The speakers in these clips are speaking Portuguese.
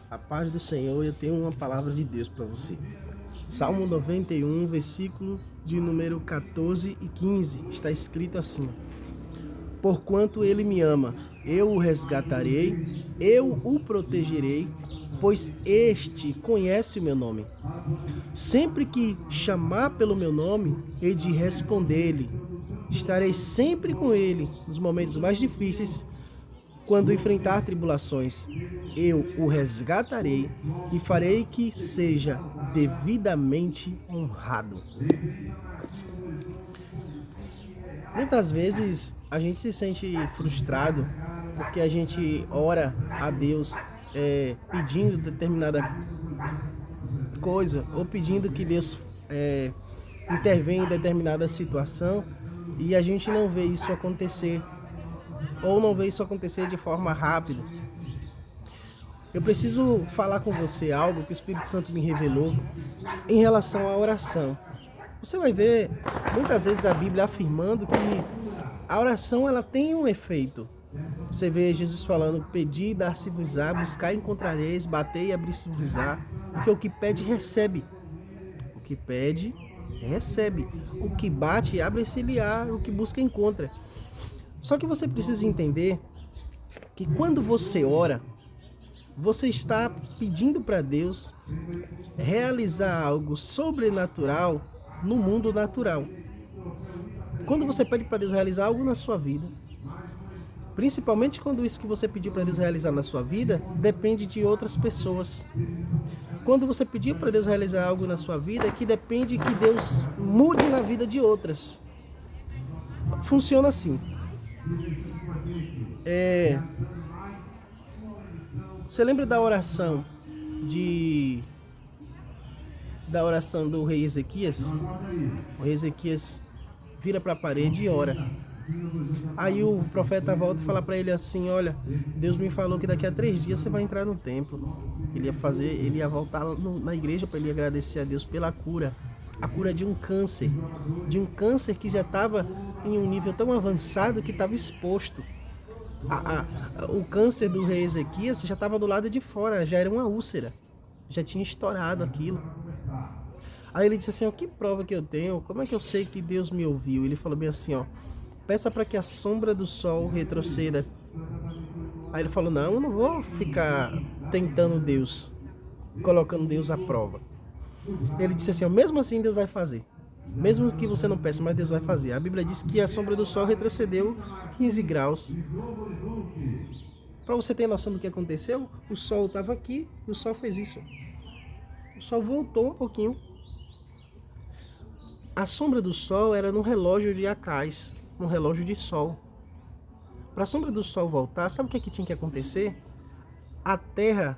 A paz do Senhor, eu tenho uma palavra de Deus para você. Salmo 91, versículo de número 14 e 15, está escrito assim: Porquanto ele me ama, eu o resgatarei, eu o protegerei, pois este conhece o meu nome. Sempre que chamar pelo meu nome, hei de responder-lhe. Estarei sempre com ele nos momentos mais difíceis. Quando enfrentar tribulações, eu o resgatarei e farei que seja devidamente honrado. Muitas vezes a gente se sente frustrado porque a gente ora a Deus pedindo determinada coisa ou pedindo que Deus intervenha em determinada situação e a gente não vê isso acontecer ou não vê isso acontecer de forma rápida. Eu preciso falar com você algo que o Espírito Santo me revelou em relação à oração. Você vai ver muitas vezes a Bíblia afirmando que a oração ela tem um efeito. Você vê Jesus falando: pedi, dar-se-vos-á, buscar, encontrareis, bater e abrir-se-vos-á. Porque o que pede, recebe. O que pede, recebe. O que bate, abre-se-lhe-á. O que busca, encontra. Só que você precisa entender que quando você ora, você está pedindo para Deus realizar algo sobrenatural no mundo natural. Quando você pede para Deus realizar algo na sua vida, principalmente quando isso que você pediu para Deus realizar na sua vida depende de outras pessoas. Quando você pedir para Deus realizar algo na sua vida, é que depende que Deus mude na vida de outras. Funciona assim. Você lembra da oração do rei Ezequias? O rei Ezequias vira para a parede e ora. Aí o profeta volta e fala para ele assim: olha, Deus me falou que daqui a 3 dias você vai entrar no templo. Ele ia voltar na igreja para ele agradecer a Deus pela cura. A cura de um câncer que já estava em um nível tão avançado que estava exposto. O câncer do rei Ezequias já estava do lado de fora, já era uma úlcera, já tinha estourado aquilo. Aí ele disse assim: ó, que prova que eu tenho? Como é que eu sei que Deus me ouviu? Ele falou bem assim: ó, peça para que a sombra do sol retroceda. Aí ele falou: não, eu não vou ficar tentando Deus, colocando Deus à prova. Ele disse assim: ó, mesmo assim Deus vai fazer. Mesmo que você não peça, mas Deus vai fazer. A Bíblia diz que a sombra do sol retrocedeu 15 graus. Para você ter noção do que aconteceu, o sol estava aqui e o sol fez isso. O sol voltou um pouquinho. A sombra do sol era no relógio de Acais, no relógio de sol. Para a sombra do sol voltar, sabe o que é que tinha que acontecer? A Terra,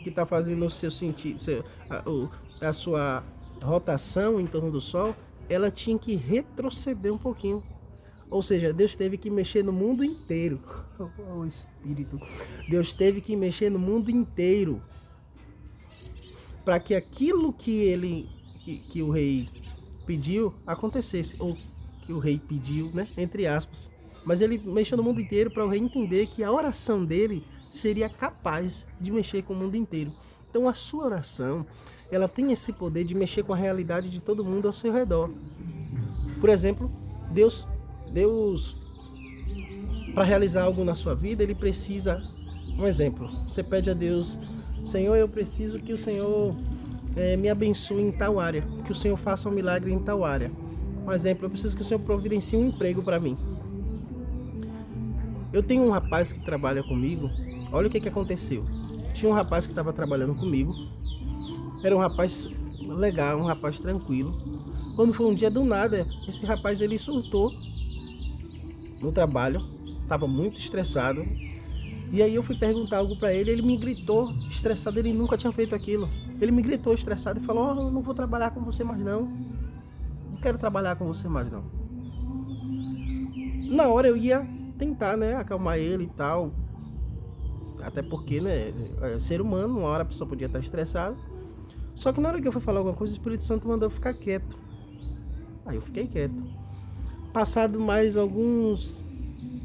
que está fazendo o seu sentido, a sua rotação em torno do Sol, ela tinha que retroceder um pouquinho. Ou seja, Deus teve que mexer no mundo inteiro. O Espírito. Deus teve que mexer no mundo inteiro para que aquilo que o rei pediu acontecesse, ou que o rei pediu, né, entre aspas. Mas ele mexeu no mundo inteiro para o rei entender que a oração dele seria capaz de mexer com o mundo inteiro. Então a sua oração, ela tem esse poder de mexer com a realidade de todo mundo ao seu redor. Por exemplo, Deus para realizar algo na sua vida, ele precisa, um exemplo, você pede a Deus: Senhor, eu preciso que o Senhor me abençoe em tal área, que o Senhor faça um milagre em tal área. Um exemplo, eu preciso que o Senhor providencie um emprego para mim. Eu tenho um rapaz que trabalha comigo. Olha o que aconteceu. Tinha um rapaz que estava trabalhando comigo. Era um rapaz legal, um rapaz tranquilo. Quando foi um dia do nada, esse rapaz ele surtou no trabalho. Estava muito estressado. E aí eu fui perguntar algo para ele. Ele me gritou estressado. Ele nunca tinha feito aquilo. Ele me gritou estressado e falou: eu não vou trabalhar com você mais não. Não quero trabalhar com você mais não. Na hora eu ia tentar, né, acalmar ele e tal. Até porque, né, ser humano, uma hora a pessoa podia estar estressada. Só que na hora que eu fui falar alguma coisa, o Espírito Santo mandou eu ficar quieto. Aí eu fiquei quieto. Passado mais alguns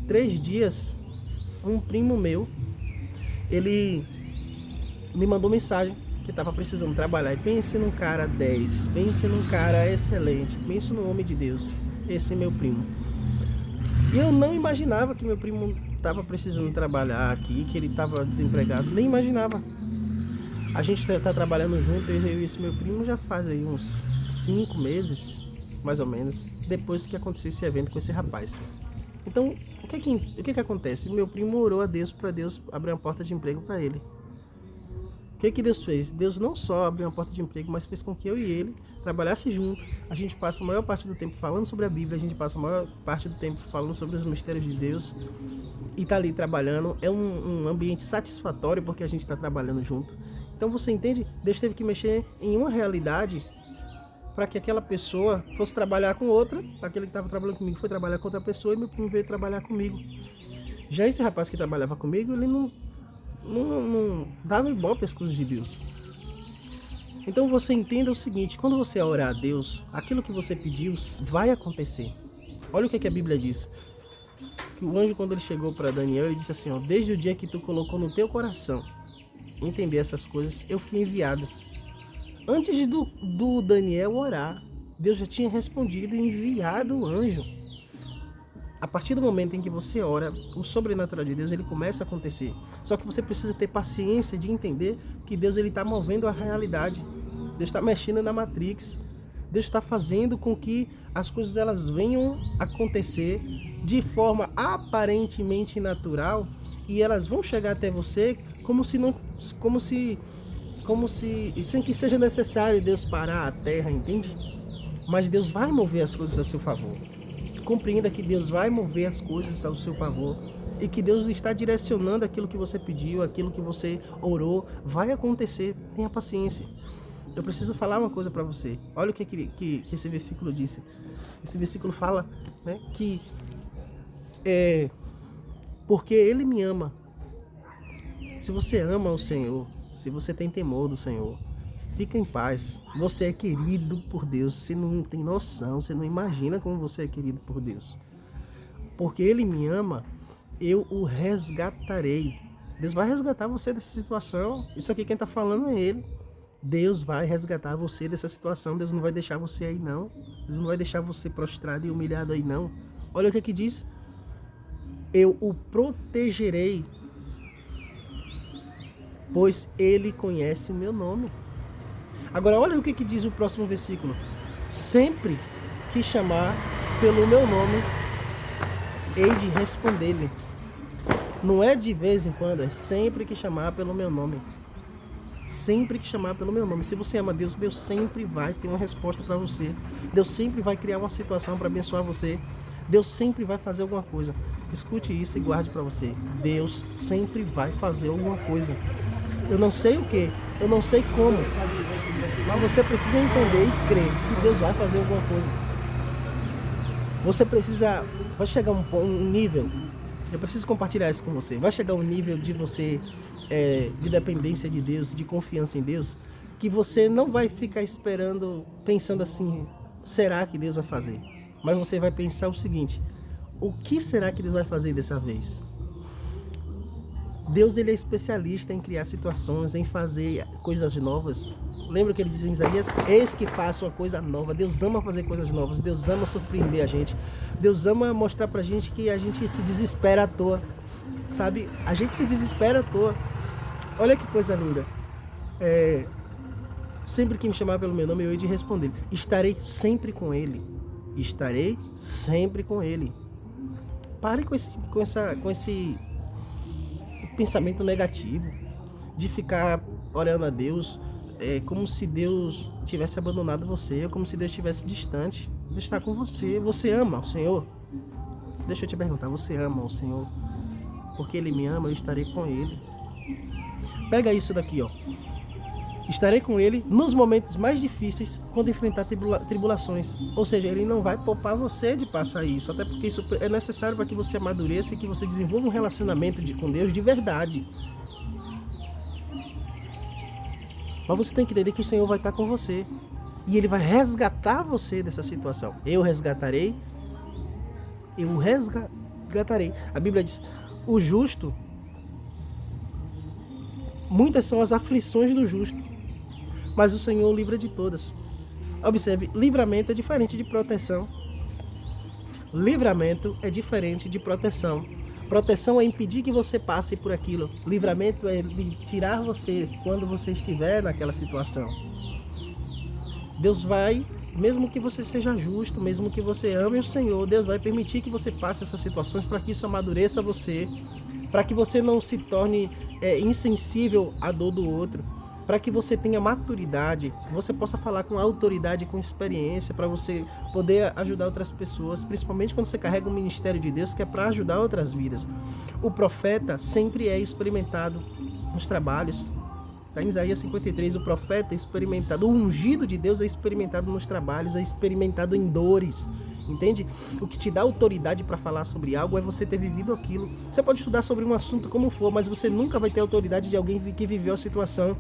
3 dias, um primo meu, ele me mandou mensagem que estava precisando trabalhar. E pense num cara 10, pense num cara excelente, pense num homem de Deus, esse meu primo. E eu não imaginava que meu primo estava precisando trabalhar aqui, que ele estava desempregado, nem imaginava. A gente tá trabalhando junto, eu e esse meu primo, já faz aí uns 5 meses, mais ou menos, depois que aconteceu esse evento com esse rapaz. Então, o que acontece? Meu primo orou a Deus para Deus abrir uma porta de emprego para ele. O que Deus fez? Deus não só abriu uma porta de emprego, mas fez com que eu e ele trabalhassem juntos. A gente passa a maior parte do tempo falando sobre a Bíblia, a gente passa a maior parte do tempo falando sobre os mistérios de Deus e tá ali trabalhando. É um ambiente satisfatório porque a gente está trabalhando junto. Então você entende? Deus teve que mexer em uma realidade para que aquela pessoa fosse trabalhar com outra. Aquele que estava trabalhando comigo foi trabalhar com outra pessoa e meu primo veio trabalhar comigo. Já esse rapaz que trabalhava comigo, ele não dava ibope às coisas de Deus. Então você entenda o seguinte: quando você orar a Deus, aquilo que você pediu vai acontecer. Olha o que a Bíblia diz. Que o anjo, quando ele chegou para Daniel, ele disse assim: ó, desde o dia que tu colocou no teu coração entender essas coisas, eu fui enviado. Antes do Daniel orar, Deus já tinha respondido e enviado o anjo. A partir do momento em que você ora, o sobrenatural de Deus ele começa a acontecer. Só que você precisa ter paciência de entender que Deus está movendo a realidade. Deus está mexendo na Matrix. Deus está fazendo com que as coisas elas venham acontecer de forma aparentemente natural e elas vão chegar até você sem que seja necessário Deus parar a terra, entende? Mas Deus vai mover as coisas a seu favor. Compreenda que Deus vai mover as coisas ao seu favor e que Deus está direcionando aquilo que você pediu, aquilo que você orou, vai acontecer. Tenha paciência. Eu preciso falar uma coisa para você. Olha o que esse versículo disse. Esse versículo fala, né, que porque Ele me ama. Se você ama o Senhor, se você tem temor do Senhor, fica em paz. Você é querido por Deus. Você não tem noção, você não imagina como você é querido por Deus. Porque Ele me ama, eu o resgatarei. Deus vai resgatar você dessa situação. Isso aqui quem está falando é Ele. Deus vai resgatar você dessa situação. Deus não vai deixar você aí não. Deus não vai deixar você prostrado e humilhado aí não. Olha o que diz. Eu o protegerei, pois Ele conhece o meu nome. Agora olha o que diz o próximo versículo. Sempre que chamar pelo meu nome, hei de responder-lhe. Não é de vez em quando, é sempre que chamar pelo meu nome. Sempre que chamar pelo meu nome. Se você ama Deus, Deus sempre vai ter uma resposta para você. Deus sempre vai criar uma situação para abençoar você. Deus sempre vai fazer alguma coisa. Escute isso e guarde para você. Deus sempre vai fazer alguma coisa. Eu não sei o que, eu não sei como, mas você precisa entender e crer que Deus vai fazer alguma coisa. Você precisa, vai chegar um nível, eu preciso compartilhar isso com você, vai chegar um nível de você, de dependência de Deus, de confiança em Deus, que você não vai ficar esperando, pensando assim, será que Deus vai fazer? Mas você vai pensar o seguinte, o que será que Deus vai fazer dessa vez? Deus ele é especialista em criar situações, em fazer coisas novas. Lembra que ele diz em Isaías? Eis que faço uma coisa nova. Deus ama fazer coisas novas. Deus ama surpreender a gente. Deus ama mostrar pra gente que a gente se desespera à toa. Sabe? A gente se desespera à toa. Olha que coisa linda. Sempre que me chamar pelo meu nome, eu hei de responder. Estarei sempre com ele. Estarei sempre com ele. Pare com esse pensamento negativo de ficar orando a Deus como se Deus tivesse abandonado você, como se Deus estivesse distante. Deus está com você. Você ama o Senhor? Deixa eu te perguntar, você ama o Senhor? Porque Ele me ama, eu estarei com Ele. Pega isso daqui, ó. Estarei com Ele nos momentos mais difíceis, quando enfrentar tribulações. Ou seja, Ele não vai poupar você de passar isso, até porque isso é necessário para que você amadureça e que você desenvolva um relacionamento com Deus de verdade. Mas você tem que entender que o Senhor vai estar com você e Ele vai resgatar você dessa situação. Eu resgatarei, eu o resgatarei. A Bíblia diz, o justo Muitas são as aflições do justo, mas o Senhor o livra de todas. Observe, livramento é diferente de proteção. Livramento é diferente de proteção. Proteção é impedir que você passe por aquilo. Livramento é tirar você quando você estiver naquela situação. Deus vai, mesmo que você seja justo, mesmo que você ame o Senhor, Deus vai permitir que você passe essas situações para que isso amadureça você, para que você não se torne insensível à dor do outro, para que você tenha maturidade, você possa falar com autoridade, com experiência, para você poder ajudar outras pessoas, principalmente quando você carrega o ministério de Deus, que é para ajudar outras vidas. O profeta sempre é experimentado nos trabalhos. Está em Isaías 53, o profeta é experimentado, o ungido de Deus é experimentado nos trabalhos, é experimentado em dores. Entende? O que te dá autoridade para falar sobre algo é você ter vivido aquilo. Você pode estudar sobre um assunto como for, mas você nunca vai ter autoridade de alguém que viveu a situação.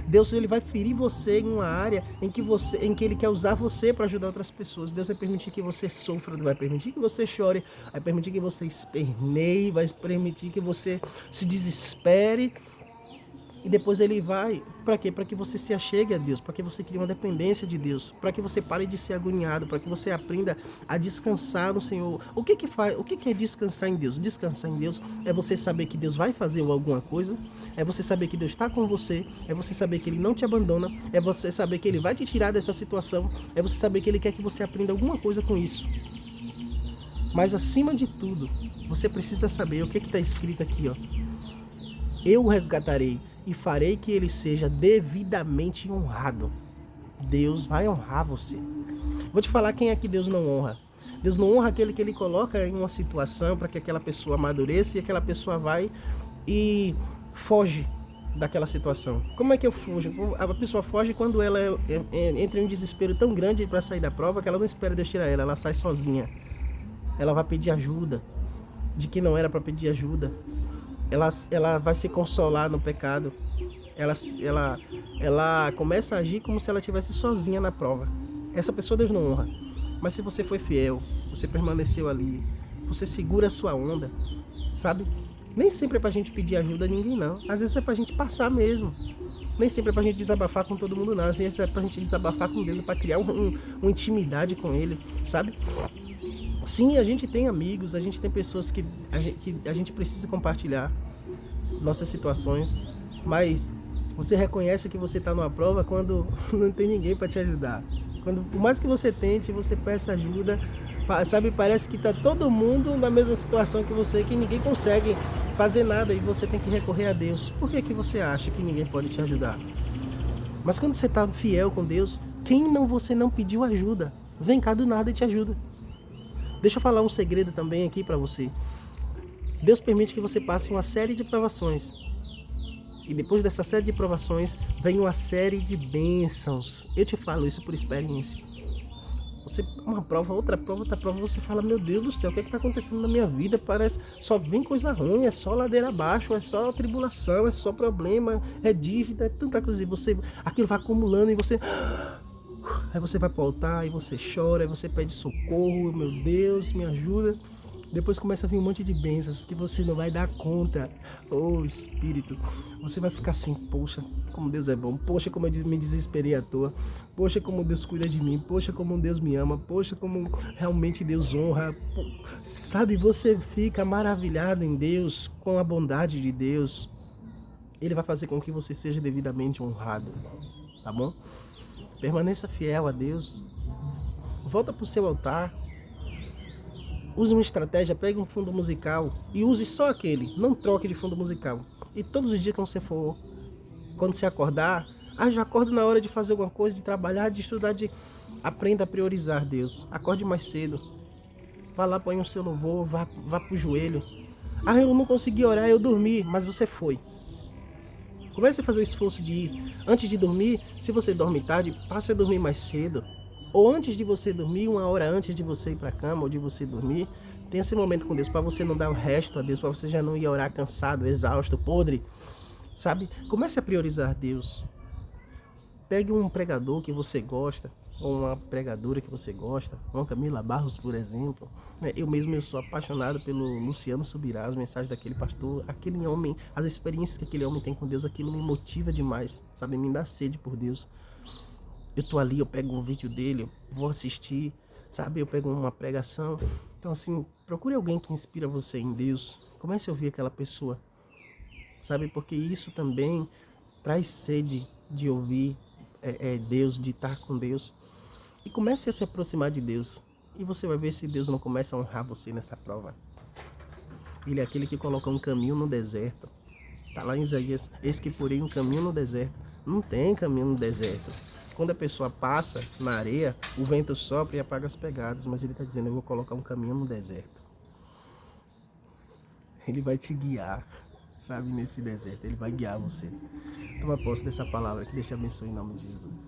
Deus, ele vai ferir você em uma área em que ele quer usar você para ajudar outras pessoas. Deus vai permitir que você sofra, vai permitir que você chore, vai permitir que você esperneie, vai permitir que você se desespere. E depois ele vai, para quê? Para que você se achegue a Deus, para que você crie uma dependência de Deus, para que você pare de ser agoniado, para que você aprenda a descansar no Senhor. O que é descansar em Deus? Descansar em Deus é você saber que Deus vai fazer alguma coisa, é você saber que Deus está com você, é você saber que Ele não te abandona, é você saber que Ele vai te tirar dessa situação, é você saber que Ele quer que você aprenda alguma coisa com isso. Mas acima de tudo, você precisa saber o que está escrito aqui, ó. Eu o resgatarei e farei que ele seja devidamente honrado. Deus vai honrar você. Vou te falar quem é que Deus não honra. Deus não honra aquele que ele coloca em uma situação para que aquela pessoa amadureça e aquela pessoa vai e foge daquela situação. Como é que eu fujo? A pessoa foge quando ela entra em um desespero tão grande para sair da prova que ela não espera Deus tirar ela sai sozinha. Ela vai pedir ajuda de quem não era para pedir ajuda. Ela vai se consolar no pecado. Ela começa a agir como se ela estivesse sozinha na prova. Essa pessoa Deus não honra. Mas se você foi fiel, você permaneceu ali, você segura a sua onda, sabe? Nem sempre é pra gente pedir ajuda a ninguém, não. Às vezes é pra gente passar mesmo. Nem sempre é pra gente desabafar com todo mundo, não. Às vezes é pra gente desabafar com Deus, é pra criar uma intimidade com Ele, sabe? Sim, a gente tem amigos, a gente tem pessoas que a gente precisa compartilhar nossas situações, mas você reconhece que você está numa prova quando não tem ninguém para te ajudar. Quando, por mais que você tente, você peça ajuda, sabe, parece que está todo mundo na mesma situação que você, que ninguém consegue fazer nada e você tem que recorrer a Deus. Por que você acha que ninguém pode te ajudar? Mas quando você está fiel com Deus, você não pediu ajuda, vem cá do nada e te ajuda. Deixa eu falar um segredo também aqui para você. Deus permite que você passe uma série de provações. E depois dessa série de provações, vem uma série de bênçãos. Eu te falo isso por experiência. Você, uma prova, outra prova, você fala, meu Deus do céu, o que está acontecendo na minha vida? Parece, só vem coisa ruim, é só ladeira abaixo, é só tribulação, é só problema, é dívida, é tanta coisa. E aquilo vai acumulando e você... Aí você vai pro altar, aí você chora, aí você pede socorro, meu Deus, me ajuda. Depois começa a vir um monte de bênçãos que você não vai dar conta. Oh, Espírito, você vai ficar assim, poxa, como Deus é bom. Poxa, como eu me desesperei à toa. Poxa, como Deus cuida de mim. Poxa, como Deus me ama. Poxa, como realmente Deus honra. Sabe, você fica maravilhado em Deus, com a bondade de Deus. Ele vai fazer com que você seja devidamente honrado, tá bom? Permaneça fiel a Deus. Volta para o seu altar. Use uma estratégia, pegue um fundo musical e use só aquele. Não troque de fundo musical. E todos os dias quando você acordar, já acorda na hora de fazer alguma coisa, de trabalhar, de estudar, aprenda a priorizar Deus. Acorde mais cedo. Vá lá, põe o seu louvor, vá pro joelho. Eu não consegui orar, eu dormi, mas você foi. Comece a fazer o esforço de ir. Antes de dormir, se você dorme tarde, passe a dormir mais cedo. Ou antes de você dormir, uma hora antes de você ir para a cama ou de você dormir, tenha esse momento com Deus, para você não dar o resto a Deus, para você já não ir orar cansado, exausto, podre, sabe? Comece a priorizar Deus. Pegue um pregador que você gosta, ou uma pregadora que você gosta, uma Camila Barros, por exemplo. Eu sou apaixonado pelo Luciano Subirá, as mensagens daquele pastor, aquele homem, as experiências que aquele homem tem com Deus, aquilo me motiva demais, sabe? Me dá sede por Deus. Eu tô ali, eu pego um vídeo dele, vou assistir, sabe? Eu pego uma pregação. Então, assim, procure alguém que inspira você em Deus. Comece a ouvir aquela pessoa, sabe? Porque isso também traz sede de ouvir Deus, de estar com Deus. E comece a se aproximar de Deus. E você vai ver se Deus não começa a honrar você nessa prova. Ele é aquele que coloca um caminho no deserto. Está lá em Isaías, eis que porém um caminho no deserto. Não tem caminho no deserto. Quando a pessoa passa na areia, o vento sopra e apaga as pegadas. Mas ele está dizendo, eu vou colocar um caminho no deserto. Ele vai te guiar, sabe, nesse deserto. Ele vai guiar você. Toma posse dessa palavra que Deus te abençoe em nome de Jesus.